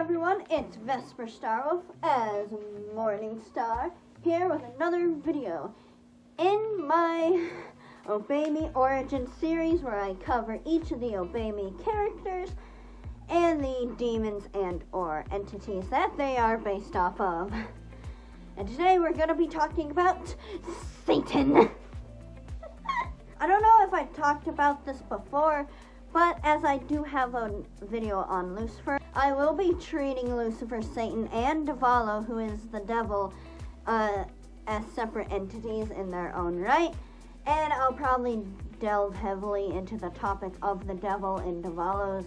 everyone, it's Vesper Starwolf as Morningstar here with another video in my Obey Me Origin series where I cover each of the Obey Me characters and the demons and or entities that they are based off of. And today we're going to be talking about Satan. I don't know if I talked about this before, but as I do have a video on Lucifer, I will be treating Lucifer, Satan, and Devalo, who is the devil, as separate entities in their own right. And I'll probably delve heavily into the topic of the devil in Devalo's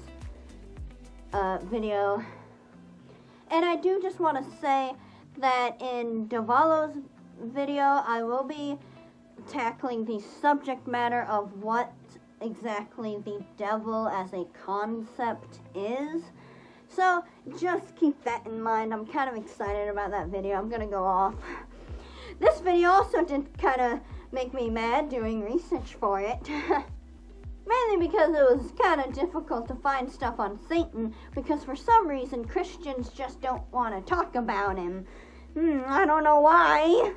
video. And I do just want to say that in Devalo's video, I will be tackling the subject matter of what exactly the devil as a concept is. So just keep that in mind. I'm kind of excited about that video. I'm gonna go off. This video also did kind of make me mad doing research for it. Mainly because it was kind of difficult to find stuff on Satan, because for some reason Christians just don't want to talk about him. I don't know why.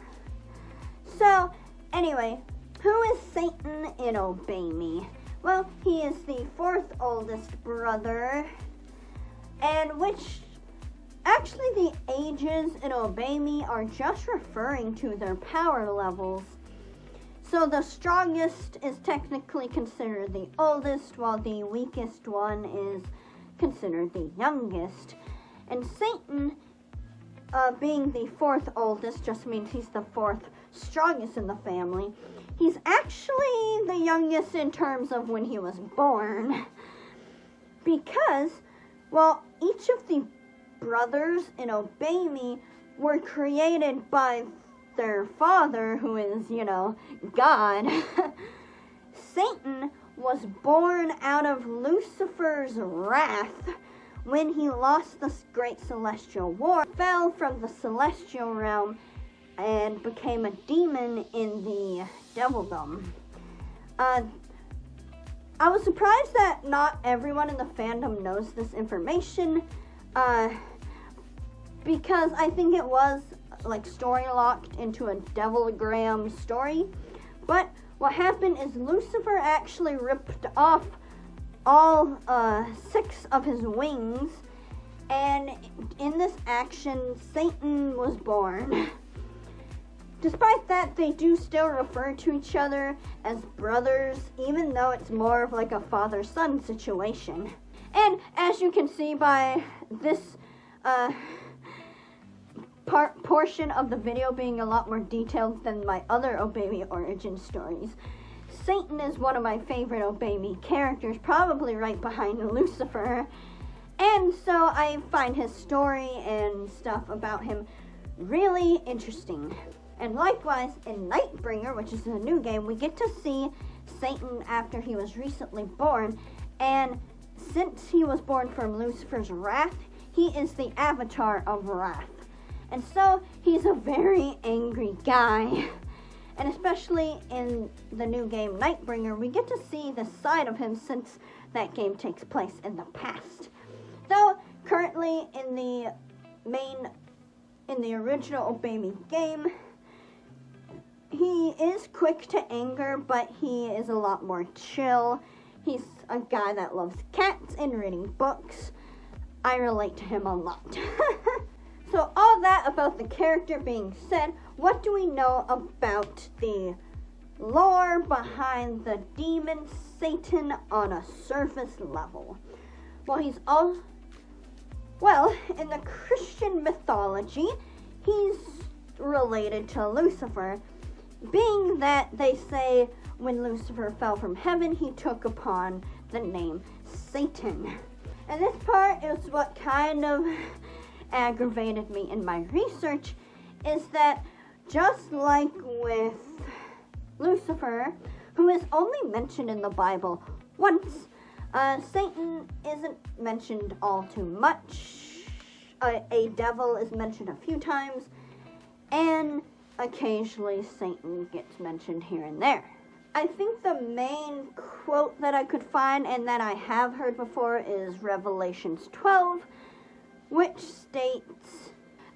So anyway, who is Satan in Obey Me? Well, he is the fourth oldest brother, and which actually the ages in Obey Me are just referring to their power levels. So the strongest is technically considered the oldest, while the weakest one is considered the youngest. And Satan, being the fourth oldest, just means he's the fourth strongest in the family. He's actually the youngest in terms of when he was born, because, well, each of the brothers in Obey Me were created by their father, who is, God. Satan was born out of Lucifer's wrath when he lost the great celestial war, fell from the celestial realm, and became a demon in the devilдom. I was surprised that not everyone in the fandom knows this information, because I think it was story locked into a Devilogram story. But what happened is Lucifer actually ripped off all 6 of his wings, and in this action Satan was born. Despite that, they do still refer to each other as brothers, even though it's more of like a father-son situation. And as you can see by this portion of the video being a lot more detailed than my other Obey Me origin stories, Satan is one of my favorite Obey Me characters, probably right behind Lucifer. And so I find his story and stuff about him really interesting. And likewise, in Nightbringer, which is a new game, we get to see Satan after he was recently born. And since he was born from Lucifer's wrath, he is the avatar of wrath. And so, he's a very angry guy. And especially in the new game Nightbringer, we get to see the side of him since that game takes place in the past. Though, currently in the original Obey Me game, he is quick to anger, but he is a lot more chill. He's a guy that loves cats and reading books. I relate to him a lot. So all that about the character being said, what do we know about the lore behind the demon Satan on a surface level? Well, in the Christian mythology, he's related to Lucifer, being that they say when Lucifer fell from heaven, he took upon the name Satan. And this part is what kind of aggravated me in my research, is that just like with Lucifer, who is only mentioned in the Bible once, Satan isn't mentioned all too much. A devil is mentioned a few times, and occasionally Satan gets mentioned here and there. I think the main quote that I could find and that I have heard before is Revelations 12, which which states,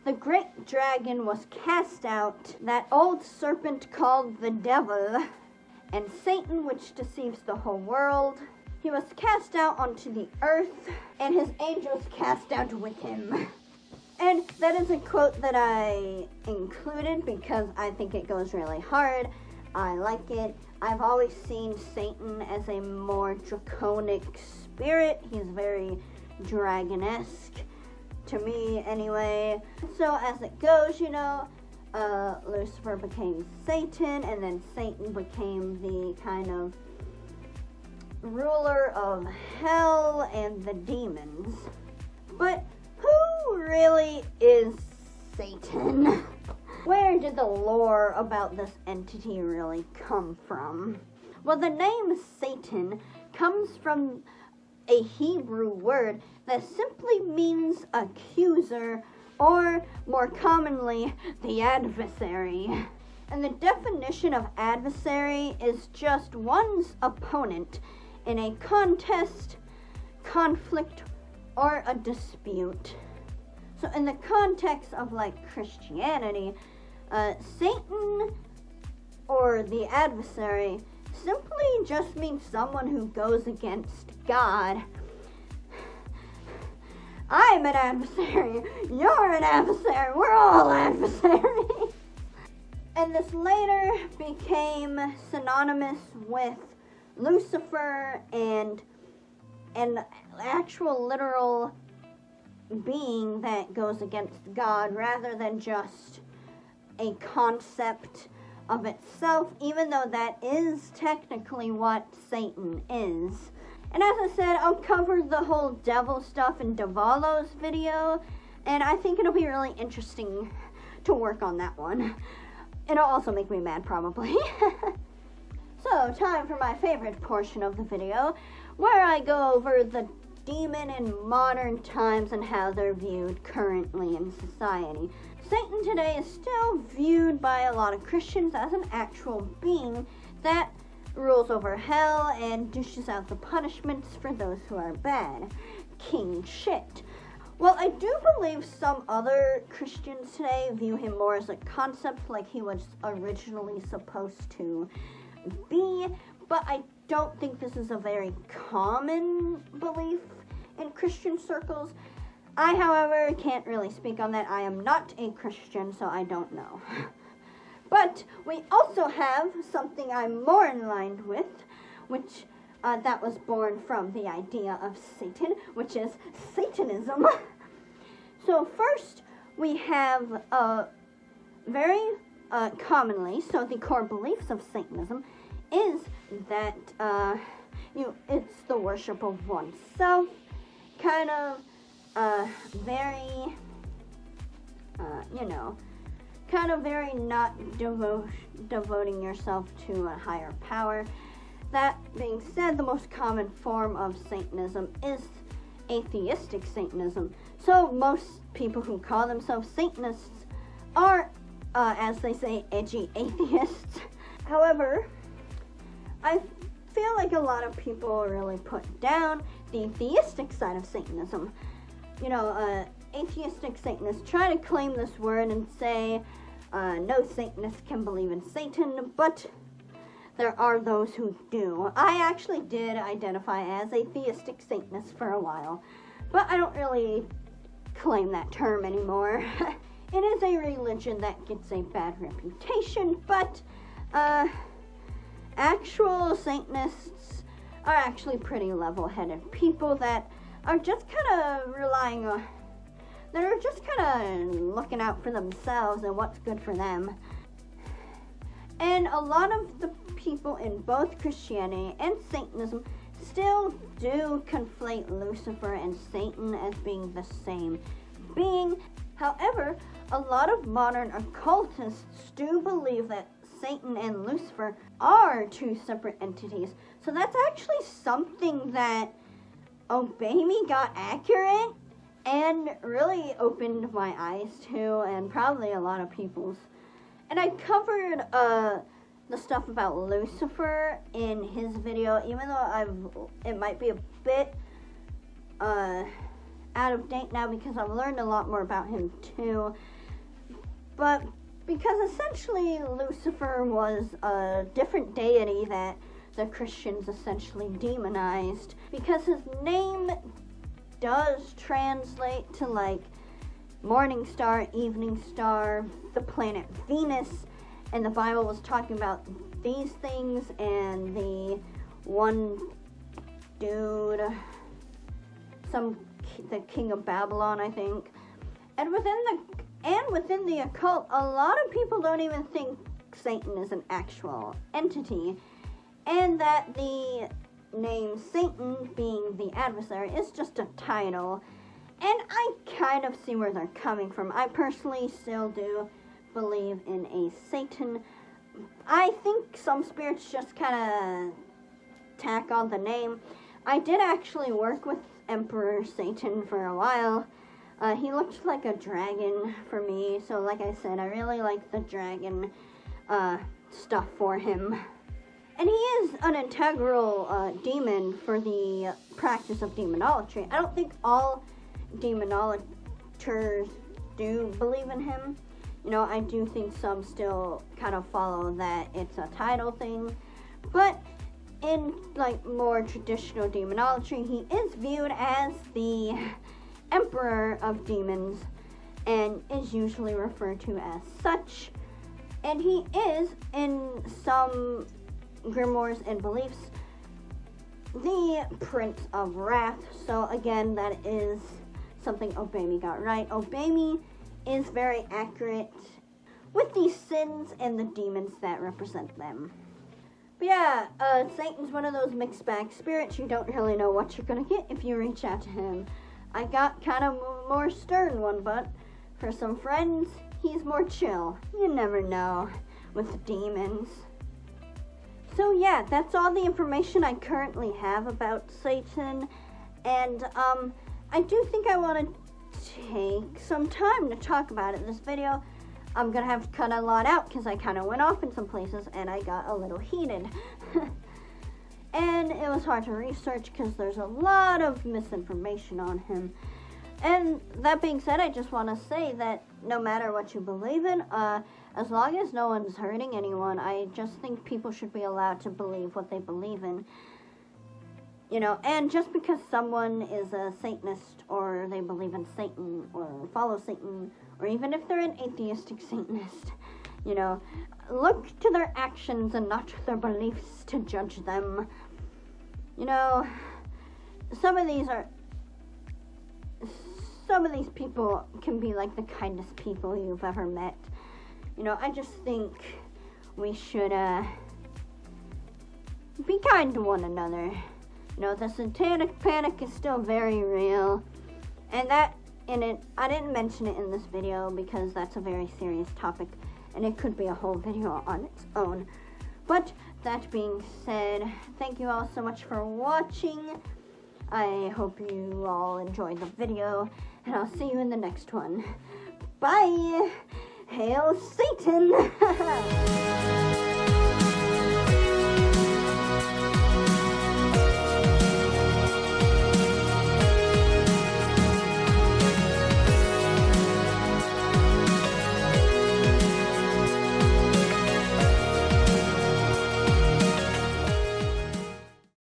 "The great dragon was cast out, that old serpent called the devil, and Satan, which deceives the whole world. He was cast out onto the earth, and his angels cast out with him." And that is a quote that I included because I think it goes really hard. I like it. I've always seen Satan as a more draconic spirit. He's very dragon-esque, to me anyway. So as it goes, Lucifer became Satan, and then Satan became the kind of ruler of hell and the demons. But who really is Satan? Where did the lore about this entity really come from? Well, the name Satan comes from a Hebrew word that simply means accuser, or more commonly, the adversary. And the definition of adversary is just one's opponent in a contest, conflict, or a dispute. So in the context of Christianity, Satan or the adversary simply just means someone who goes against God. I'm an adversary, you're an adversary, we're all adversaries. And this later became synonymous with Lucifer and an actual literal being that goes against God rather than just a concept of itself, even though that is technically what Satan is. And as I said, I'll cover the whole devil stuff in Davalo's video, and I think it'll be really interesting to work on that one. It'll also make me mad, probably. So, time for my favorite portion of the video, where I go over the demon in modern times and how they're viewed currently in society. Satan today is still viewed by a lot of Christians as an actual being that rules over hell and dishes out the punishments for those who are bad. King shit. Well, I do believe some other Christians today view him more as a concept like he was originally supposed to be, but I don't think this is a very common belief in Christian circles. I, however, can't really speak on that. I am not a Christian, so I don't know. But we also have something I'm more in line with, which that was born from the idea of Satan, which is Satanism. So first, we have very commonly, so the core beliefs of Satanism is that it's the worship of oneself, kind of very, kind of very not devoting yourself to a higher power. That being said, the most common form of Satanism is atheistic Satanism. So most people who call themselves Satanists are, as they say, edgy atheists. However, I feel like a lot of people really put down the theistic side of Satanism. Atheistic Satanists try to claim this word and say, no Satanist can believe in Satan, but there are those who do. I actually did identify as a theistic Satanist for a while, but I don't really claim that term anymore. It is a religion that gets a bad reputation, but actual Satanists are actually pretty level-headed people that are just kind of relying on, they're just kind of looking out for themselves and what's good for them. And a lot of the people in both Christianity and Satanism still do conflate Lucifer and Satan as being the same being. However, a lot of modern occultists do believe that Satan and Lucifer are two separate entities. So that's actually something that Obey Me got accurate and really opened my eyes to, and probably a lot of people's. And I covered the stuff about Lucifer in his video, even though it might be a bit out of date now because I've learned a lot more about him too. But because essentially Lucifer was a different deity that the Christians essentially demonized, because his name does translate to like morning star, evening star, the planet Venus, and the Bible was talking about these things, and the one dude, the king of Babylon, I think, and within the occult, a lot of people don't even think Satan is an actual entity, and that the name Satan, being the adversary, is just a title. And I kind of see where they're coming from. I personally still do believe in a Satan. I think some spirits just kind of tack on the name. I did actually work with Emperor Satan for a while. He looked like a dragon for me, so like I said, I really like the dragon stuff for him. And he is an integral demon for the practice of demonolatry. I don't think all demonolators do believe in him. You know, I do think some still kind of follow that it's a title thing. But in like more traditional demonolatry, he is viewed as the emperor of demons and is usually referred to as such. And he is, in some grimoires and beliefs, the Prince of Wrath. So again, that is something Obami got right. Obami is very accurate with the sins and the demons that represent them. But yeah, Satan's one of those mixed bag spirits. You don't really know what you're gonna get if you reach out to him. I got kind of more stern one, but for some friends, he's more chill. You never know with demons. So yeah, that's all the information I currently have about Satan, and I do think I want to take some time to talk about it in this video. I'm gonna have to cut a lot out because I kind of went off in some places and I got a little heated. And it was hard to research because there's a lot of misinformation on him. And that being said, I just want to say that no matter what you believe in, as long as no one's hurting anyone, I just think people should be allowed to believe what they believe in. You know, and just because someone is a Satanist, or they believe in Satan, or follow Satan, or even if they're an atheistic Satanist, you know, look to their actions and not to their beliefs to judge them. You know, some of these people can be like the kindest people you've ever met. You know, I just think we should be kind to one another. You know, the satanic panic is still very real, and I didn't mention it in this video because that's a very serious topic, and it could be a whole video on its own. But that being said, thank you all so much for watching. I hope you all enjoyed the video, and I'll see you in the next one. Bye! Hail Satan!